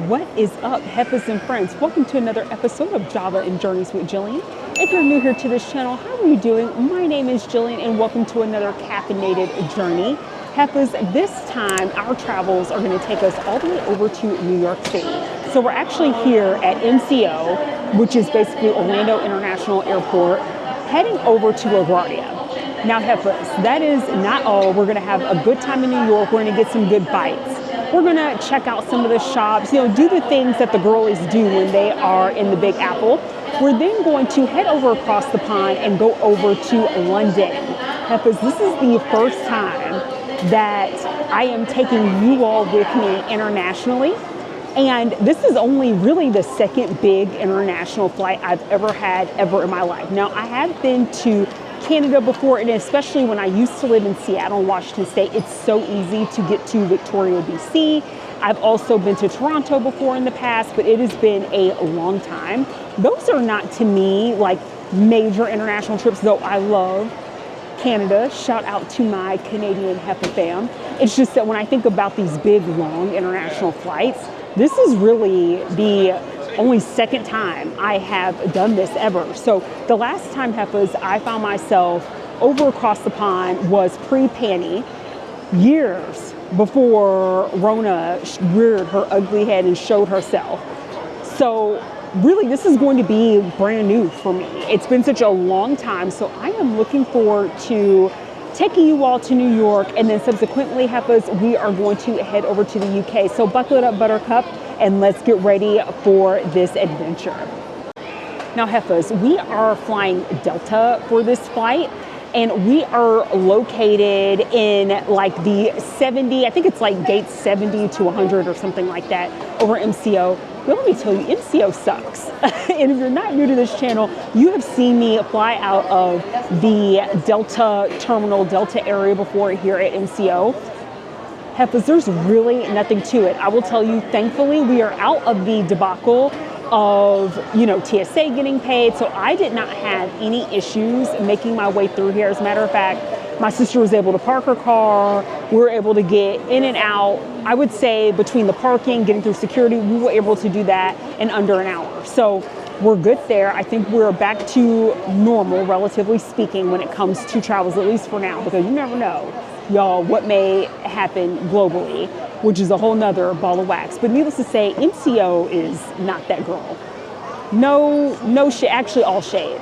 What is up, Heffas and friends? Welcome to another episode of Java and Journeys with Jillian. If you're new here to this channel, how are you doing? My name is Jillian and welcome to another caffeinated journey. Heffas, this time our travels are going to take us all the way over to New York City. So we're actually here at MCO, which is basically Orlando International Airport, heading over to LaGuardia. Now, Heffas, that is not all. We're going to have a good time in New York. We're going to get some good bites. We're going to check out some of the shops, do the things that the girlies do when they are in the Big Apple. We're then going to head over across the pond and go over to London. Heffas, this is the first time that I am taking you all with me internationally. And this is only really the second big international flight I've ever had in my life. Now, I have been to Canada before, and especially when I used to live in Seattle, Washington State, it's so easy to get to Victoria, BC. I've also been to Toronto before in the past, but it has been a long time. Those are not, to me, like major international trips, though I love Canada. Shout out to my Canadian Heffa fam. It's just that when I think about these big, long international flights, this is really the only second time I have done this ever. So the last time, Heffas, I found myself over across the pond was pre-Panny, years before Rona reared her ugly head and showed herself. So really, this is going to be brand new for me. It's been such a long time, so I am looking forward to taking you all to New York, and then subsequently, Heffas, we are going to head over to the UK. So buckle it up, Buttercup, and let's get ready for this adventure. Now, Heffas, we are flying Delta for this flight, and we are located in like the 70, I think it's like gates 70 to 100 or something like that over MCO. But let me tell you, MCO sucks. And if you're not new to this channel, you have seen me fly out of the Delta terminal, Delta area before here at MCO. Heffas, there's really nothing to it. I will tell you, thankfully, we are out of the debacle of, TSA getting paid. So I did not have any issues making my way through here. As a matter of fact, my sister was able to park her car. We were able to get in and out. I would say between the parking, getting through security, we were able to do that in under an hour. So we're good there. I think we're back to normal, relatively speaking, when it comes to travels, at least for now, because you never know, y'all, what may happen globally, which is a whole nother ball of wax. But needless to say, MCO is not that girl. No shade, actually all shade.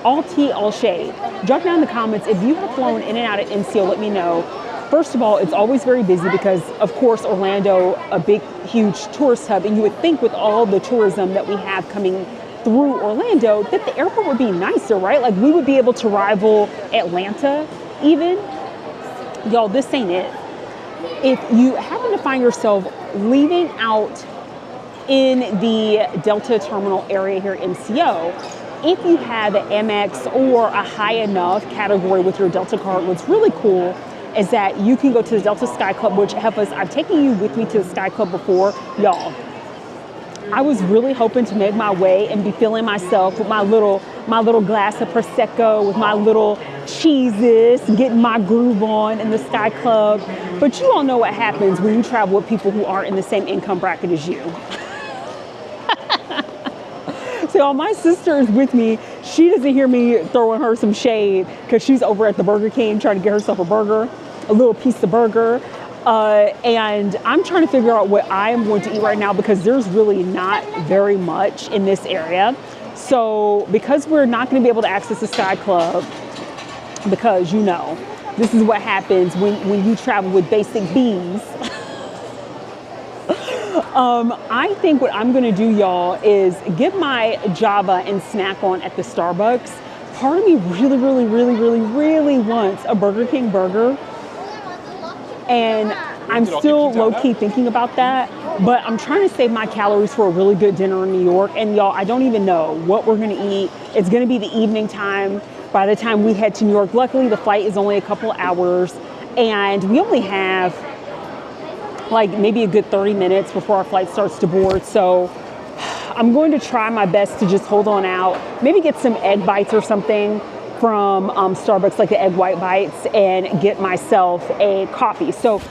All tea, all shade. Drop down in the comments if you have flown in and out of MCO, let me know. First of all, it's always very busy because, of course, Orlando, a big, huge tourist hub, and you would think with all the tourism that we have coming through Orlando that the airport would be nicer, right? Like we would be able to rival Atlanta even. Y'all, this ain't it. If you happen to find yourself leaving out in the Delta terminal area here at MCO, if you have an Amex or a high enough category with your Delta card, what's really cool is that you can go to the Delta Sky Club, which, Heffas, I've taken you with me to the Sky Club before. Y'all, I was really hoping to make my way and be feeling myself with my little glass of Prosecco, with my little cheeses, getting my groove on in the Sky Club. But you all know what happens when you travel with people who aren't in the same income bracket as you. So my sister is with me. She doesn't hear me throwing her some shade because she's over at the Burger King trying to get herself a burger, a little piece of burger. And I'm trying to figure out what I am going to eat right now because there's really not very much in this area. So because we're not going to be able to access the Sky Club, because this is what happens when you travel with basic bees. I think what I'm going to do, y'all, is get my Java and snack on at the Starbucks. Part of me really wants a Burger King burger. And I'm still low-key thinking about that, but I'm trying to save my calories for a really good dinner in New York. And y'all, I don't even know what we're going to eat. It's going to be the evening time by the time we head to New York. Luckily, the flight is only a couple hours, and we only have like maybe a good 30 minutes before our flight starts to board. So I'm going to try my best to just hold on out, maybe get some egg bites or something from Starbucks, like the egg white bites, and get myself a coffee. So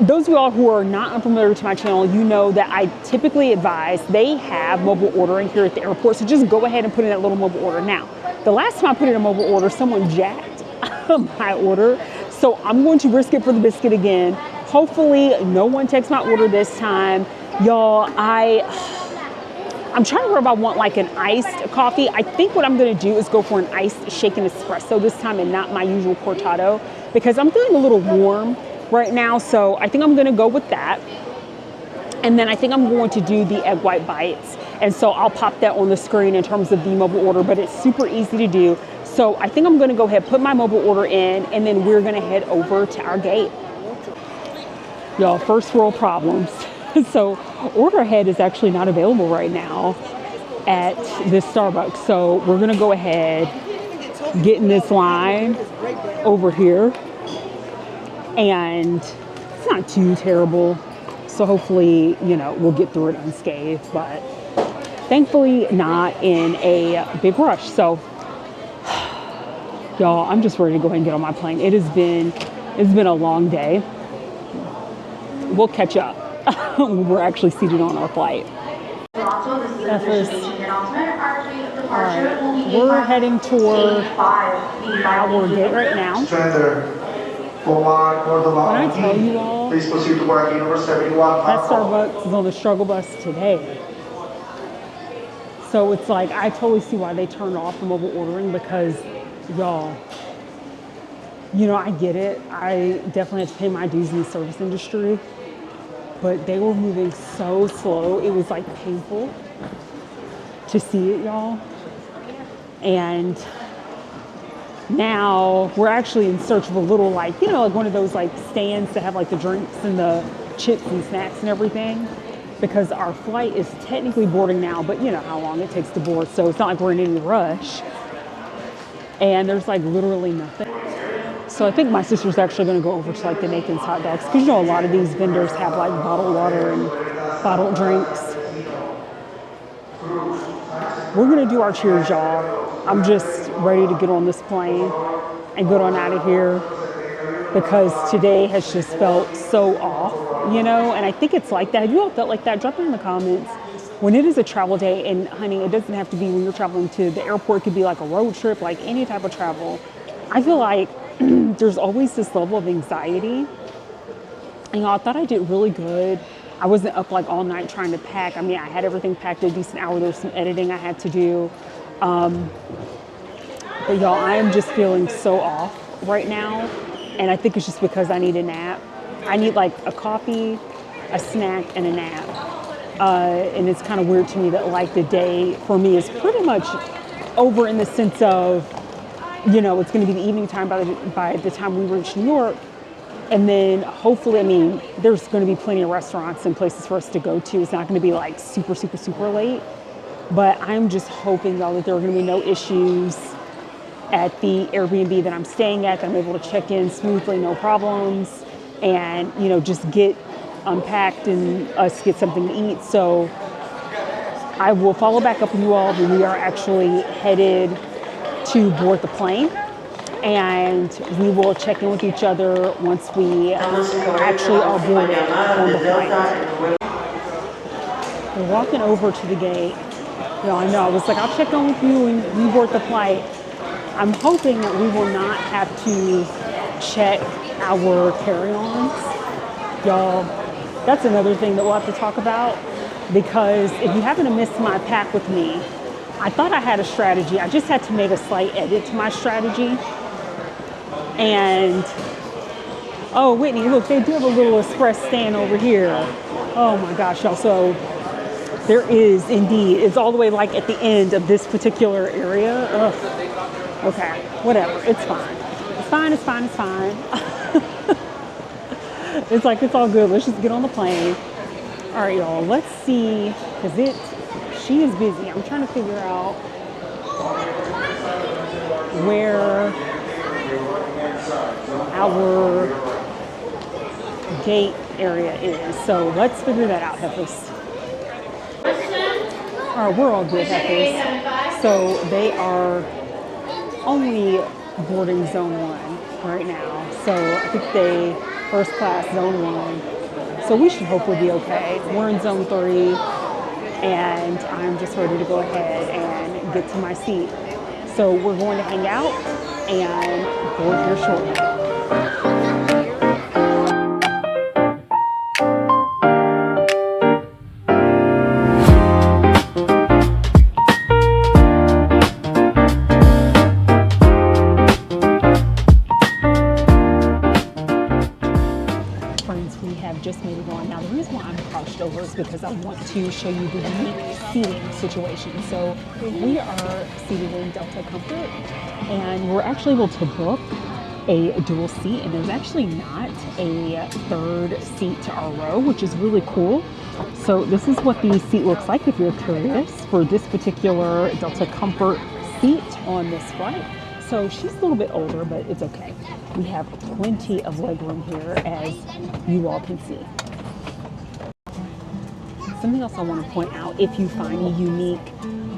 those of y'all who are not unfamiliar to my channel, you know that I typically advise they have mobile ordering here at the airport. So just go ahead and put in that little mobile order. Now, the last time I put in a mobile order, someone jacked my order. So I'm going to risk it for the biscuit again. Hopefully no one takes my order this time. Y'all, I'm trying to remember if I want like an iced coffee. I think what I'm gonna do is go for an iced shaken espresso this time and not my usual cortado, because I'm feeling a little warm right now. So I think I'm gonna go with that. And then I think I'm going to do the egg white bites. And so I'll pop that on the screen in terms of the mobile order, but it's super easy to do. So I think I'm gonna go ahead, put my mobile order in, and then we're gonna head over to our gate. Y'all, first world problems. So order ahead is actually not available right now at this Starbucks. So we're gonna go ahead, get in this line over here, and it's not too terrible. So hopefully, you know, we'll get through it unscathed, but thankfully not in a big rush. So y'all, I'm just ready to go ahead and get on my plane. It's been a long day. We'll catch up when we're actually seated on our flight. Heffas. All right, we're heading toward our gate right now. When I tell you all, that Starbucks is on the struggle bus today. So it's like, I totally see why they turned off the mobile ordering, because y'all, you know, I get it. I definitely have to pay my dues in the service industry, but they were moving so slow. It was like painful to see it, y'all. And now we're actually in search of a little, like, you know, like one of those like stands that have like the drinks and the chips and snacks and everything, because our flight is technically boarding now, but you know how long it takes to board. So it's not like we're in any rush. And there's like literally nothing. So I think my sister's actually going to go over to like the Nathan's hot dogs, because you know a lot of these vendors have like bottled water and bottled drinks. We're going to do our cheers, y'all. I'm just ready to get on this plane and get on out of here, because today has just felt so off, you know, and I think it's like that. Have you all felt like that? Drop it in the comments. When it is a travel day, and honey, it doesn't have to be when you're traveling to the airport. It could be like a road trip, like any type of travel. I feel like there's always this level of anxiety. And y'all, I thought I did really good. I wasn't up like all night trying to pack. I mean, I had everything packed at a decent hour. There's some editing I had to do. But y'all, I am just feeling so off right now. And I think it's just because I need a nap. I need like a coffee, a snack, and a nap. And it's kind of weird to me that like the day for me is pretty much over, in the sense of, you know, it's going to be the evening time by the time we reach New York. And then hopefully, I mean, there's going to be plenty of restaurants and places for us to go to. It's not going to be like super, super, super late. But I'm just hoping, y'all, that there are going to be no issues at the Airbnb that I'm staying at, that I'm able to check in smoothly, no problems, and, you know, just get unpacked and us get something to eat. So I will follow back up with you all when we are actually headed to board the plane, and we will check in with each other once we actually are boarded on the flight. We're walking over to the gate. You know, I know, I was like, I'll check in with you when we board the flight. I'm hoping that we will not have to check our carry-ons. Y'all, that's another thing that we'll have to talk about, because if you happen to miss my pack with me, I thought I had a strategy. I just had to make a slight edit to my strategy. And, oh, Whitney, look, they do have a little express stand over here. Oh my gosh, y'all. So there is indeed, it's all the way like at the end of this particular area. Ugh. Okay, whatever, it's fine. It's fine, it's fine, it's fine. It's like, it's all good. Let's just get on the plane. All right, y'all, let's see, because she is busy. I'm trying to figure out where our gate area is. So let's figure that out, Heffas. All right, we're all good, Heffas. So they are only boarding zone 1 right now. So I think they first class, zone 1. So we should hopefully be okay. We're in zone 3, and I'm just ready to go ahead and get to my seat. So we're going to hang out and board here shortly. Just made it on. Now the reason why I'm crouched over is because I want to show you the unique seating situation. So we are seated in Delta Comfort, and we're actually able to book a dual seat, and there's actually not a third seat to our row, which is really cool. So this is what the seat looks like if you're curious for this particular Delta Comfort seat on this flight. So she's a little bit older, but it's okay. We have plenty of legroom here, as you all can see. Something else I want to point out, if you find a unique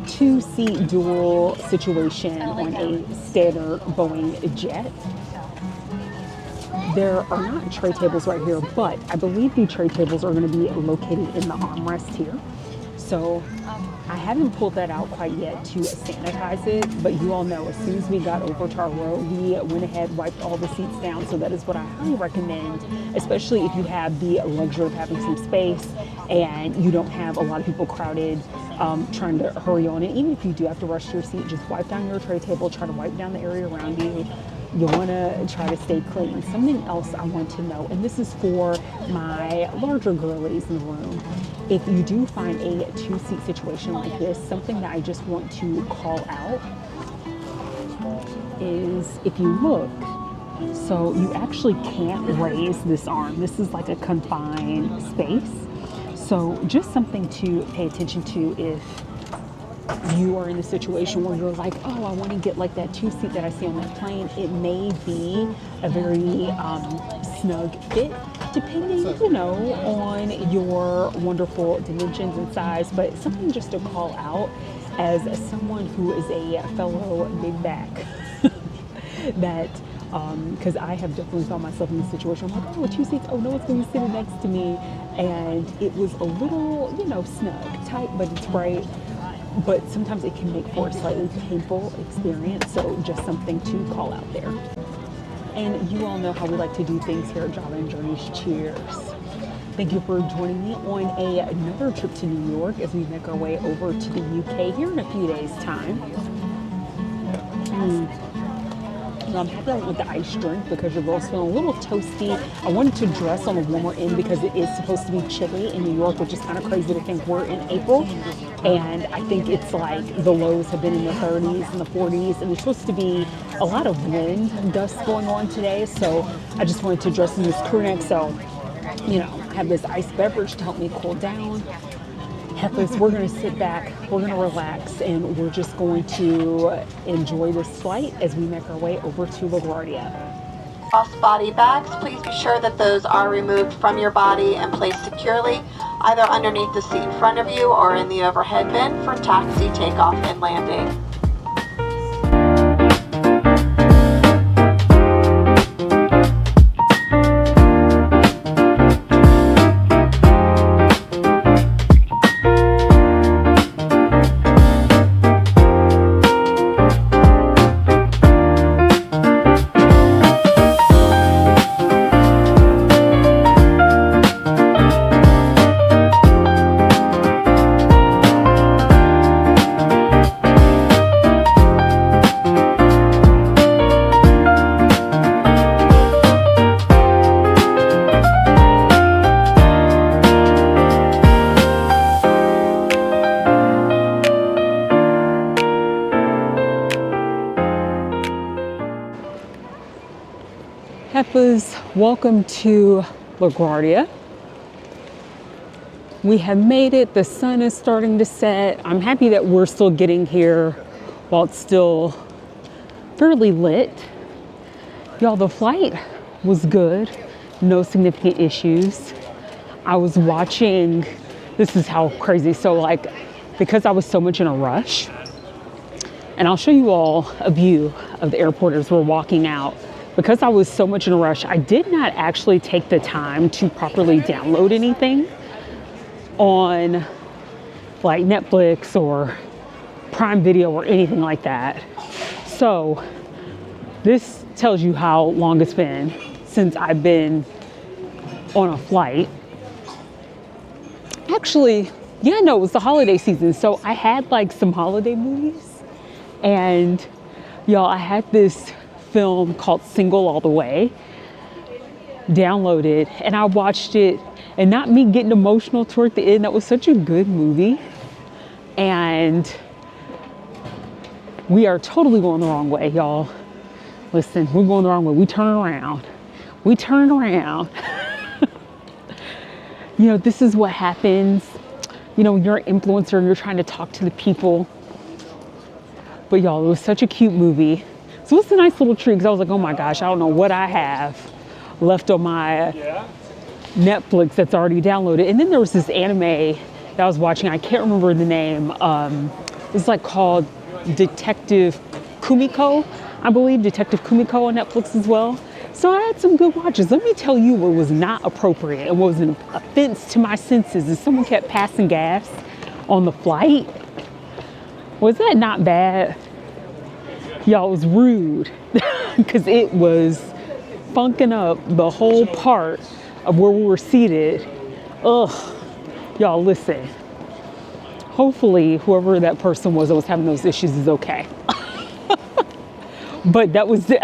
2-seat dual situation on a standard Boeing jet, there are not tray tables right here, but I believe the tray tables are going to be located in the armrest here. So I haven't pulled that out quite yet to sanitize it, but you all know as soon as we got over to our row, we went ahead, wiped all the seats down. So that is what I highly recommend, especially if you have the luxury of having some space and you don't have a lot of people crowded trying to hurry on it. Even if you do have to rush to your seat, just wipe down your tray table, try to wipe down the area around you. You'll want to try to stay clean. Something else I want to know, and this is for my larger girlies in the room, if you do find a 2-seat situation like this, something that I just want to call out is if you look, so you actually can't raise this arm. This is like a confined space. So just something to pay attention to if you are in a situation where you're like, oh, I want to get like that 2-seat that I see on that plane. It may be a very snug fit, depending, you know, on your wonderful dimensions and size, but something just to call out as someone who is a fellow big back that because I have definitely found myself in this situation. I'm like, oh, 2 seats, oh, no one's going to be sitting next to me, and it was a little, you know, snug, tight, but it's right. But sometimes it can make for a slightly painful experience, so just something to call out there. And you all know how we like to do things here at Java and Journeys. Cheers. Thank you for joining me on another trip to New York as we make our way over to the UK here in a few days' time. So I'm happy I went with the iced drink because your girl's feeling a little toasty. I wanted to dress on the warmer end because it is supposed to be chilly in New York, which is kind of crazy to think we're in April. And I think it's like the lows have been in the 30s and the 40s, and there's supposed to be a lot of wind dust going on today. So I just wanted to dress in this crew neck. So, you know, I have this iced beverage to help me cool down. Heffas, we're going to sit back, we're going to relax, and we're just going to enjoy this flight as we make our way over to LaGuardia. Cross-body bags, please be sure that those are removed from your body and placed securely, either underneath the seat in front of you or in the overhead bin for taxi, takeoff, and landing. Heffas, welcome to LaGuardia. We have made it. The sun is starting to set. I'm happy that we're still getting here while it's still fairly lit. Y'all, the flight was good. No significant issues. I was watching, this is how crazy. So like, because I was so much in a rush, and I'll show you all a view of the airport as we're walking out. because I was so much in a rush, I did not actually take the time to properly download anything on like Netflix or Prime Video or anything like that. So this tells you how long it's been since I've been on a flight. Actually, yeah, no, it was the holiday season. So I had like some holiday movies, and y'all, I had this film called Single All the Way downloaded, and I watched it, and not me getting emotional toward the end. That was such a good movie. And we are totally going the wrong way, y'all. Listen, we're going the wrong way. We turn around. We turn around. You know, this is what happens, you know, when you're an influencer and you're trying to talk to the people. But y'all, it was such a cute movie. So it's a nice little treat, because I was like, oh my gosh, I don't know what I have left on my Netflix that's already downloaded. And then there was this anime that I was watching. I can't remember the name. It's like called Detective Kumiko, I believe. Detective Kumiko on Netflix as well. So I had some good watches. Let me tell you what was not appropriate and what was an offense to my senses is someone kept passing gas on the flight. Was that not bad? Y'all, it was rude because it was funking up the whole part of where we were seated. Ugh. Y'all, listen. Hopefully, whoever that person was that was having those issues is okay. But that was it.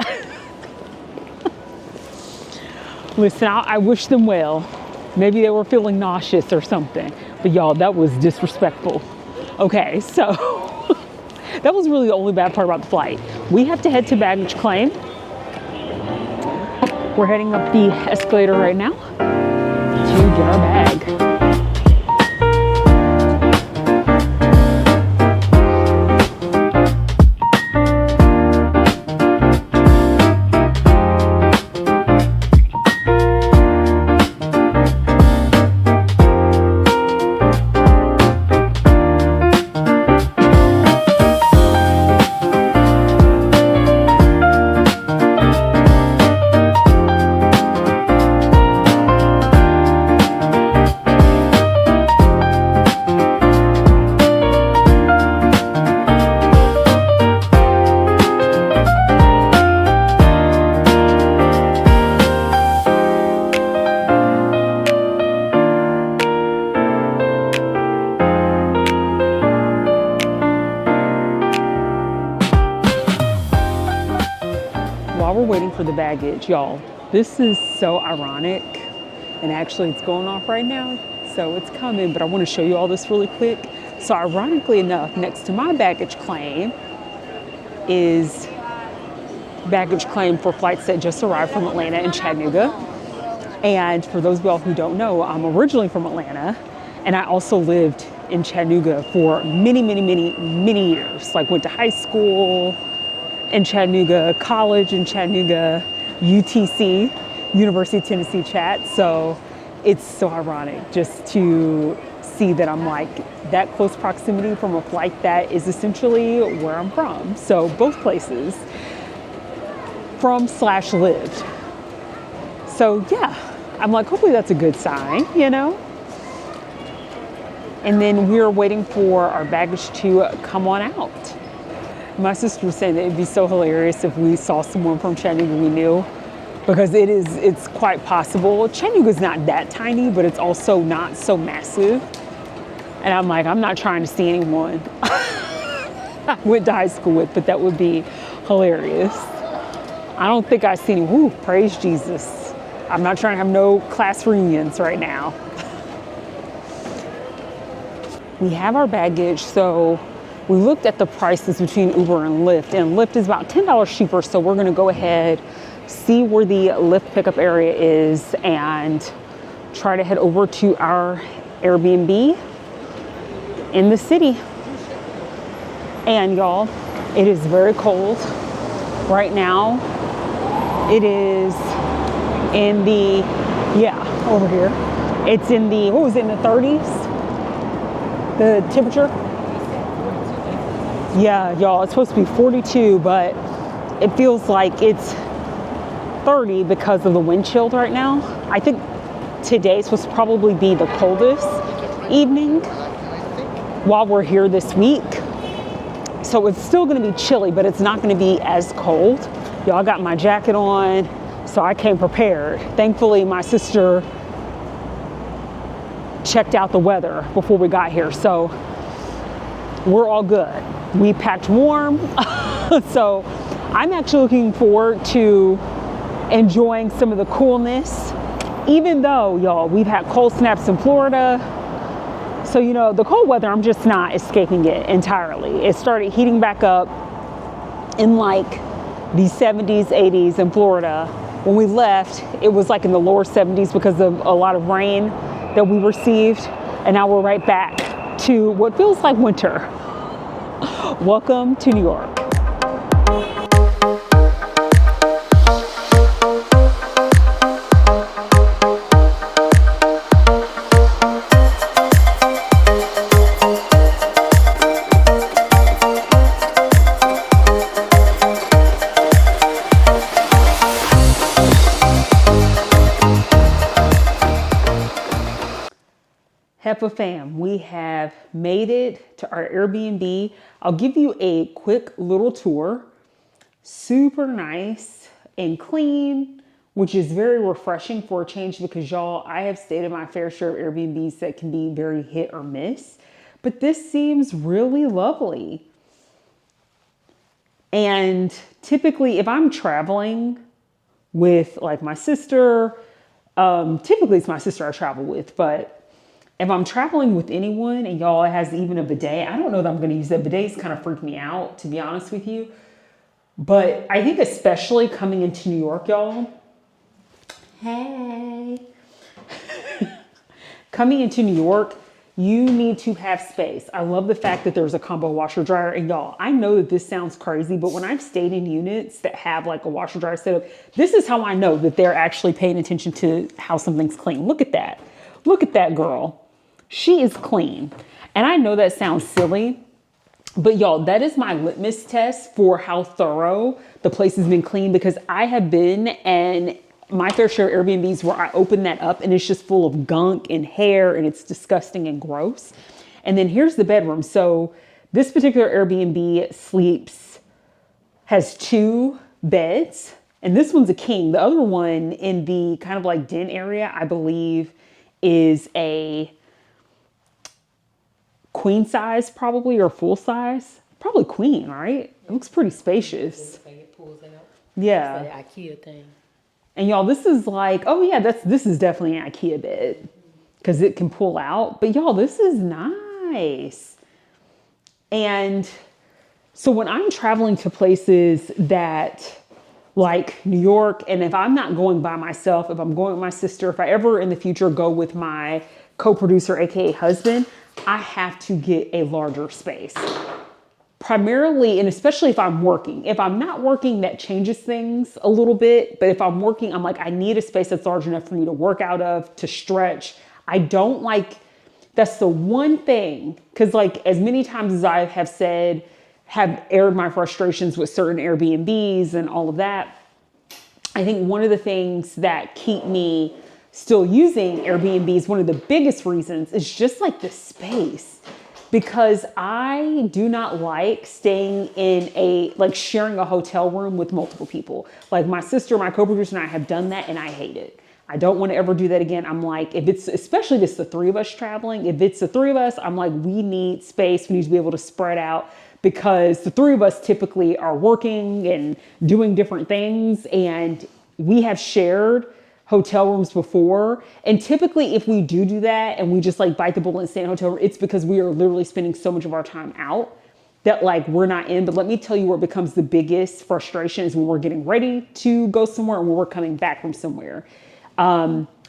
Listen, I wish them well. Maybe they were feeling nauseous or something. But y'all, that was disrespectful. Okay, so that was really the only bad part about the flight. We have to head to baggage claim. We're heading up the escalator right now to get our bag. While we're waiting for the baggage, y'all, this is so ironic, and actually it's going off right now, so it's coming, but I want to show you all this really quick. So ironically enough, next to my baggage claim is baggage claim for flights that just arrived from Atlanta and Chattanooga. And for those of y'all who don't know, I'm originally from Atlanta, and I also lived in Chattanooga for many years. Like went to high school in Chattanooga, college in Chattanooga, UTC, University of Tennessee Chat. So it's so ironic just to see that I'm like that close proximity from a flight that is essentially where I'm from. So both places from/lived. So yeah, I'm like, hopefully that's a good sign, you know? And then we're waiting for our baggage to come on out. My sister was saying that it'd be so hilarious if we saw someone from Chattanooga we knew, because it's quite possible. Chattanooga's not that tiny, but it's also not so massive. And I'm like, I'm not trying to see anyone I went to high school with, but that would be hilarious. I don't think I see any, woo, praise Jesus. I'm not trying to have no class reunions right now. We have our baggage, so we looked at the prices between Uber and Lyft, and Lyft is about $10 cheaper, so we're gonna go ahead, see where the Lyft pickup area is, and try to head over to our Airbnb in the city. And y'all, it is very cold right now. It is in the, yeah, over here. It's in the, what was it, in the 30s? The temperature? Yeah, y'all, it's supposed to be 42, but it feels like it's 30 because of the wind chill right now. I think today's supposed to probably be the coldest evening while we're here this week. So it's still gonna be chilly, but it's not gonna be as cold. Y'all, got my jacket on, so I came prepared. Thankfully, my sister checked out the weather before we got here, so we're all good. We packed warm, so I'm actually looking forward to enjoying some of the coolness, even though, y'all, we've had cold snaps in Florida. So, you know, the cold weather, I'm just not escaping it entirely. It started heating back up in like the 70s, 80s in Florida. When we left, it was like in the lower 70s because of a lot of rain that we received. And now we're right back to what feels like winter. Welcome to New York. Heffa fam, we have made it to our Airbnb. I'll give you a quick little tour. Super nice and clean, which is very refreshing for a change because, y'all, I have stayed in my fair share of Airbnbs that can be very hit or miss, but this seems really lovely. And typically if I'm traveling with like my sister, typically it's my sister I travel with, but if I'm traveling with anyone and y'all, it has even a bidet, I don't know that I'm going to use that. Bidets kind of freak me out, to be honest with you. But I think especially coming into New York, y'all. Hey. Coming into New York, you need to have space. I love the fact that there's a combo washer dryer. And y'all, I know that this sounds crazy, but when I've stayed in units that have like a washer dryer setup, this is how I know that they're actually paying attention to how something's clean. Look at that. Look at that girl. She is clean. And I know that sounds silly, but y'all, that is my litmus test for how thorough the place has been cleaned, because I have been in my fair share of Airbnbs where I open that up and it's just full of gunk and hair and it's disgusting and gross. And then here's the bedroom. So this particular Airbnb has 2 beds, and this one's a king. The other one in the kind of like den area, I believe, is a queen size probably, or full size. Probably queen, right? It looks pretty spacious. It pulls out. Yeah. It's like an IKEA thing. And y'all, this is like, oh yeah, this is definitely an IKEA bed because it can pull out. But y'all, this is nice. And so when I'm traveling to places that like New York, and if I'm not going by myself, if I'm going with my sister, if I ever in the future go with my co-producer, aka husband, I have to get a larger space. Primarily, and especially if I'm working. If I'm not working, that changes things a little bit. But if I'm working, I'm like, I need a space that's large enough for me to work out of, to stretch. I don't like, that's the one thing, because like as many times as I have said, have aired my frustrations with certain Airbnbs and all of that, I think one of the things that keep me still using Airbnbs, one of the biggest reasons, is just like the space. Because I do not like staying in like sharing a hotel room with multiple people. Like my sister, my co-producer, and I have done that and I hate it. I don't want to ever do that again. I'm like, especially if it's the 3 of us traveling, if it's the 3 of us, I'm like, we need space. We need to be able to spread out, because the 3 of us typically are working and doing different things, and we have shared hotel rooms before. And typically if we do that and we just like bite the bullet and stay in a hotel room, it's because we are literally spending so much of our time out that like we're not in. But let me tell you where it becomes the biggest frustration is when we're getting ready to go somewhere and when we're coming back from somewhere.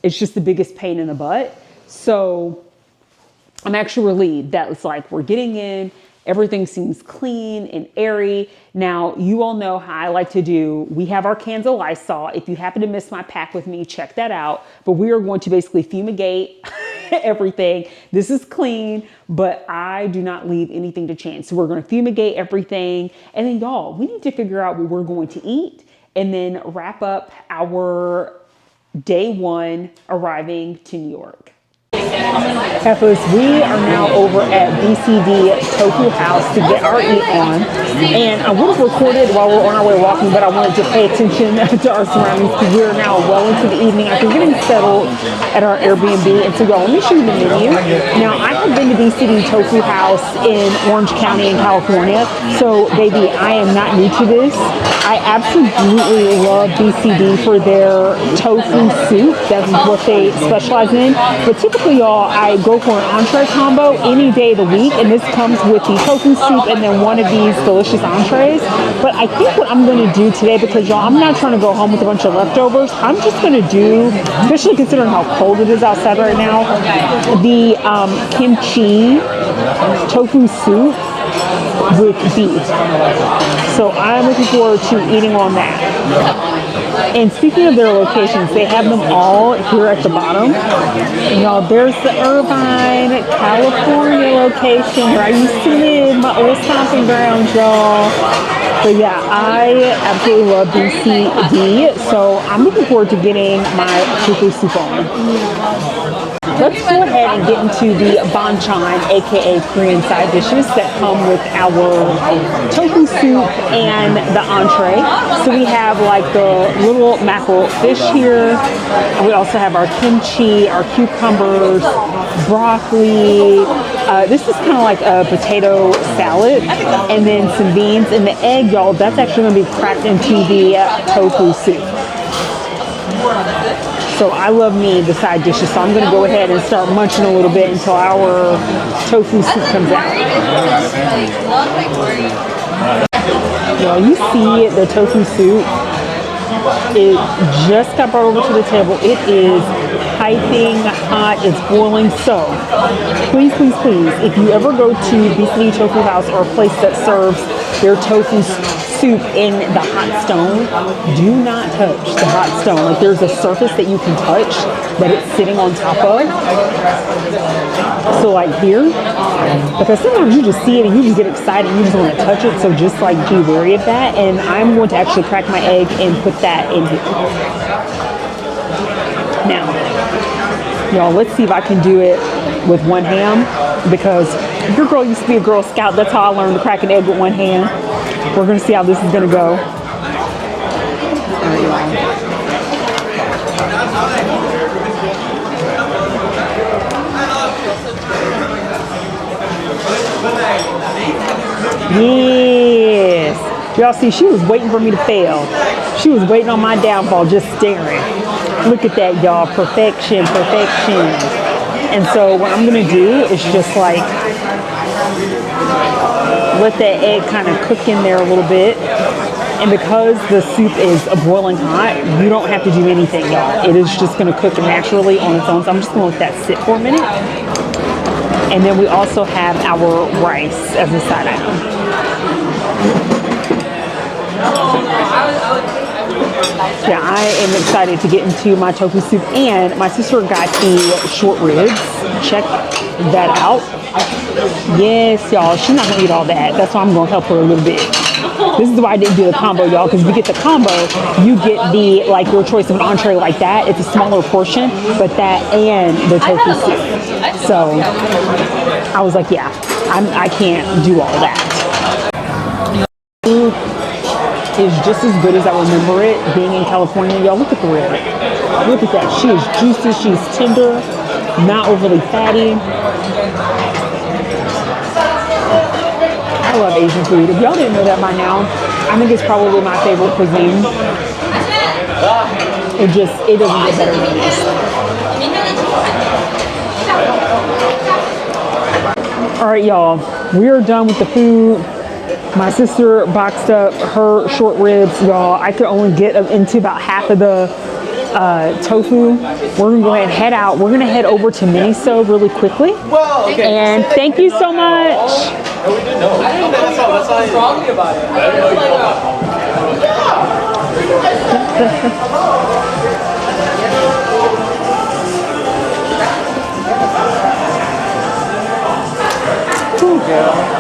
It's just the biggest pain in the butt. So I'm actually relieved that it's like we're getting in, everything seems clean and airy. Now, you all know how I like to do. We have our cans of Lysol. If you happen to miss my pack with me, check that out. But we are going to basically fumigate everything. This is clean, but I do not leave anything to chance. So we're going to fumigate everything. And then y'all, we need to figure out what we're going to eat and then wrap up our day one arriving to New York. Heffas, we are now over at BCD Tofu House to get our eat on. And I would have recorded while we're on our way walking, but I wanted to pay attention to our surroundings because we are now well into the evening after getting settled at our Airbnb. And so y'all, let me show you the menu. Now, I have been to BCD Tofu House in Orange County in California. So baby, I am not new to this. I absolutely love BCD for their tofu soup. That's what they specialize in. But typically, y'all, I go for an entree combo any day of the week, and this comes with the tofu soup and then one of these delicious entrees. But I think what I'm going to do today, because y'all, I'm not trying to go home with a bunch of leftovers, I'm just going to do, especially considering how cold it is outside right now, the kimchi tofu soup with beef. So I'm looking forward to eating on that. And speaking of their locations, they have them all here at the bottom. Y'all, there's the Irvine, California location where I used to live, my old stomping grounds, y'all. But yeah, I absolutely love BCD, so I'm looking forward to getting my tofu soup on. Let's go ahead and get into the banchan, aka Korean side dishes that come with our tofu soup and the entree. So we have like the little mackerel fish here. We also have our kimchi, our cucumbers, broccoli. This is kind of like a potato salad, and then some beans. And the egg, y'all, that's actually going to be cracked into the tofu soup. So I love me the side dishes, so I'm going to go ahead and start munching a little bit until our tofu soup comes out. Y'all, you see the tofu soup? It just got brought over to the table. It is piping hot. It's boiling. So please, please, please, if you ever go to BCD Tofu House or a place that serves their tofu soup in the hot stone, do not touch the hot stone. Like, there's a surface that you can touch that it's sitting on top of. So like here, because sometimes you just see it and you just get excited and you just want to touch it. So just like be wary of that. And I'm going to actually crack my egg and put that in here. Now, y'all, let's see if I can do it with one hand, because your girl used to be a Girl Scout. That's how I learned to crack an egg with one hand. We're going to see how this is going to go. All right, y'all. Yes. Y'all see, she was waiting for me to fail. She was waiting on my downfall, just staring. Look at that, y'all. Perfection, perfection. And so what I'm going to do is just like let that egg kind of cook in there a little bit. And because the soup is boiling hot, you don't have to do anything, y'all. It is just going to cook naturally on its own. So I'm just going to let that sit for a minute. And then we also have our rice as a side item. Yeah, I am excited to get into my tofu soup, and my sister got the short ribs. Check that out. Yes, y'all, she's not gonna eat all that. That's why I'm gonna help her a little bit. This is why I didn't do the combo, y'all, because if you get the combo, you get the, like, your choice of an entree like that. It's a smaller portion, but that and the tofu soup. So I was like, yeah, I can't do all that. Is just as good as I remember it being in California. Y'all, look at the rib. Look at that. She is juicy. She's tender, not overly fatty. I love Asian food. If y'all didn't know that by now, I think it's probably my favorite cuisine. It doesn't get better than this. All right, y'all, we are done with the food. My sister boxed up her short ribs, y'all. I could only get into about half of the tofu. We're gonna go ahead and head out. We're gonna head over to Miniso really quickly. Well, okay. And thank you so much. No, we didn't know. I didn't know. That's all strongly about it. I didn't know.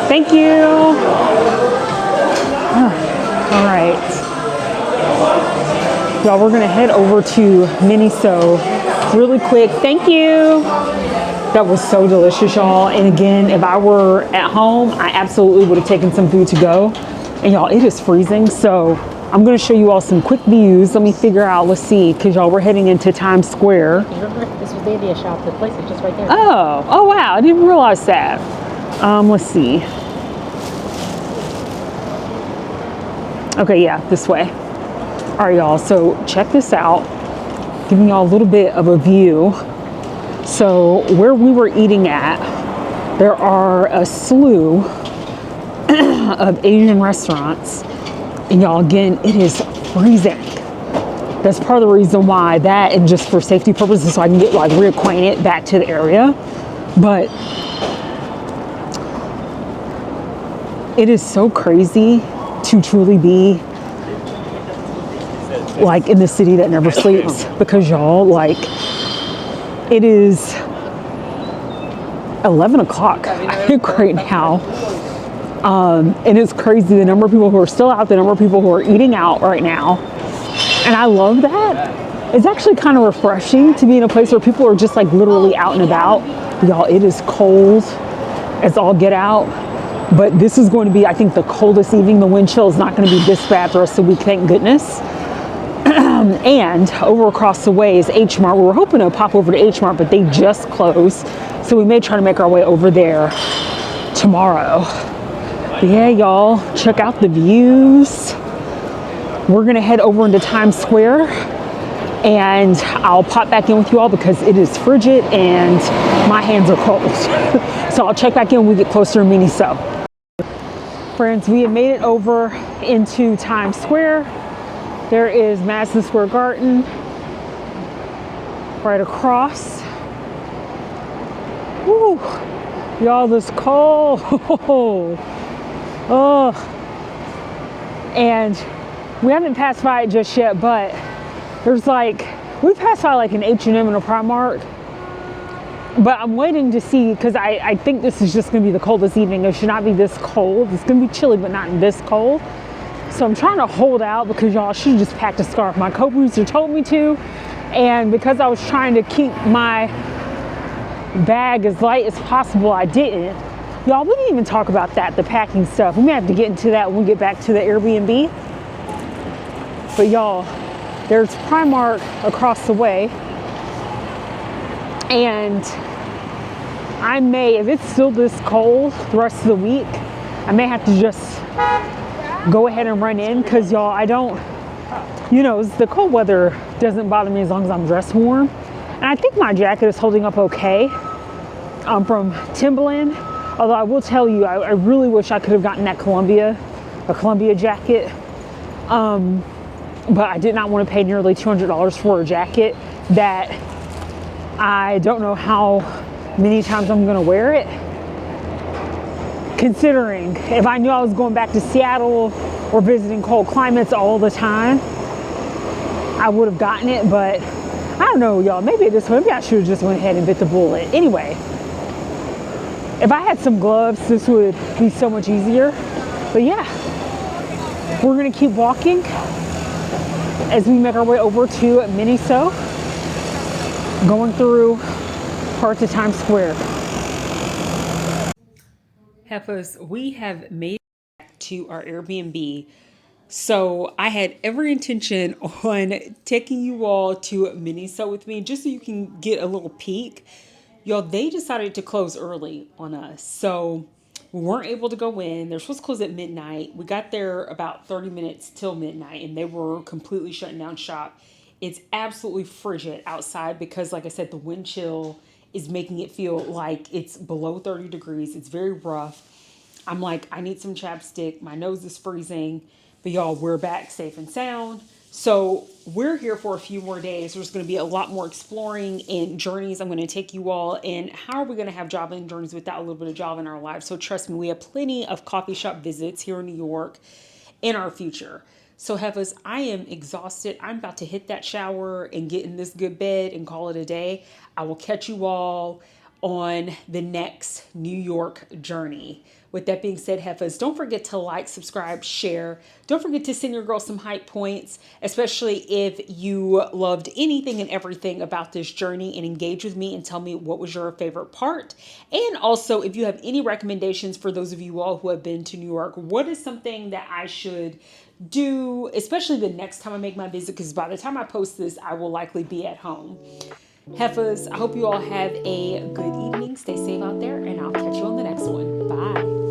Thank you. All right. Y'all, we're gonna head over to Miniso really quick. Thank you. That was so delicious, y'all. And again, if I were at home, I absolutely would have taken some food to go. And y'all, it is freezing, so I'm gonna show you all some quick views. Let me figure out, let's see, because y'all, we're heading into Times Square. Remember, this was the India shop. The place is just right there. Oh wow, I didn't realize that. Let's see. Okay, yeah, this way. All right, y'all, so check this out. Giving y'all a little bit of a view. So where we were eating at, there are a slew of Asian restaurants. And y'all, again, it is freezing. That's part of the reason why that, and just for safety purposes, so I can get like reacquainted back to the area. But it is so crazy to truly be like in the city that never sleeps, because y'all, like, it is 11 o'clock I think right now. And it's crazy the number of people who are still out, the number of people who are eating out right now. And I love that. It's actually kind of refreshing to be in a place where people are just like literally out and about. Y'all, it is cold as all get out. But this is going to be, I think, the coldest evening. The wind chill is not going to be this bad the rest of the week, thank goodness. And over across the way is H Mart. We were hoping to pop over to H Mart, but they just closed. So we may try to make our way over there tomorrow. But yeah, y'all, check out the views. We're gonna head over into Times Square, and I'll pop back in with you all because it is frigid and my hands are cold. So I'll check back in when we get closer to Miniso. Friends, we have made it over into Times Square. There is Madison Square Garden right across. Woo, y'all, this cold. Oh, and we haven't passed by it just yet, but there's like, we passed by like an H&M and a Primark, but I'm waiting to see, because I think this is just gonna be the coldest evening. It should not be this cold. It's gonna be chilly, but not this cold. So I'm trying to hold out, because y'all, I should have just packed a scarf. My co-producer told me to, and because I was trying to keep my bag as light as possible, I didn't. Y'all, we didn't even talk about that, the packing stuff. We may have to get into that when we get back to the Airbnb. But y'all, there's Primark across the way. And I may, if it's still this cold the rest of the week, I may have to just go ahead and run in, because y'all, I don't, you know, the cold weather doesn't bother me as long as I'm dressed warm. And I think my jacket is holding up okay. From Timberland. Although I will tell you, I really wish I could have gotten that Columbia jacket. But I did not want to pay nearly $200 for a jacket that I don't know how many times I'm going to wear it. Considering if I knew I was going back to Seattle or visiting cold climates all the time, I would have gotten it. But I don't know, y'all, maybe I should have just went ahead and bit the bullet. Anyway, if I had some gloves, this would be so much easier. But yeah, we're gonna keep walking as we make our way over to Miniso, going through parts of Times Square. Heffas, we have made it back to our Airbnb. So I had every intention on taking you all to Miniso with me, just so you can get a little peek. Y'all, they decided to close early on us. So we weren't able to go in. They're supposed to close at midnight. We got there about 30 minutes till midnight, and they were completely shutting down shop. It's absolutely frigid outside because, like I said, the wind chill is making it feel like it's below 30 degrees. It's very rough. I'm like, I need some chapstick. My nose is freezing. But y'all, we're back safe and sound. So we're here for a few more days. There's going to be a lot more exploring and journeys. I'm going to take you all. And how are we going to have Java and journeys without a little bit of Java in our lives? So trust me, we have plenty of coffee shop visits here in New York in our future. So Heffas, I am exhausted. I'm about to hit that shower and get in this good bed and call it a day. I will catch you all on the next New York journey. With that being said, Heffas, don't forget to like, subscribe, share. Don't forget to send your girl some hype points, especially if you loved anything and everything about this journey, and engage with me and tell me what was your favorite part. And also, if you have any recommendations for those of you all who have been to New York, what is something that I should do, especially the next time I make my visit, because by the time I post this, I will likely be at home. Heffas, I hope you all have a good evening. Stay safe out there, and I'll catch you on the next one. Bye.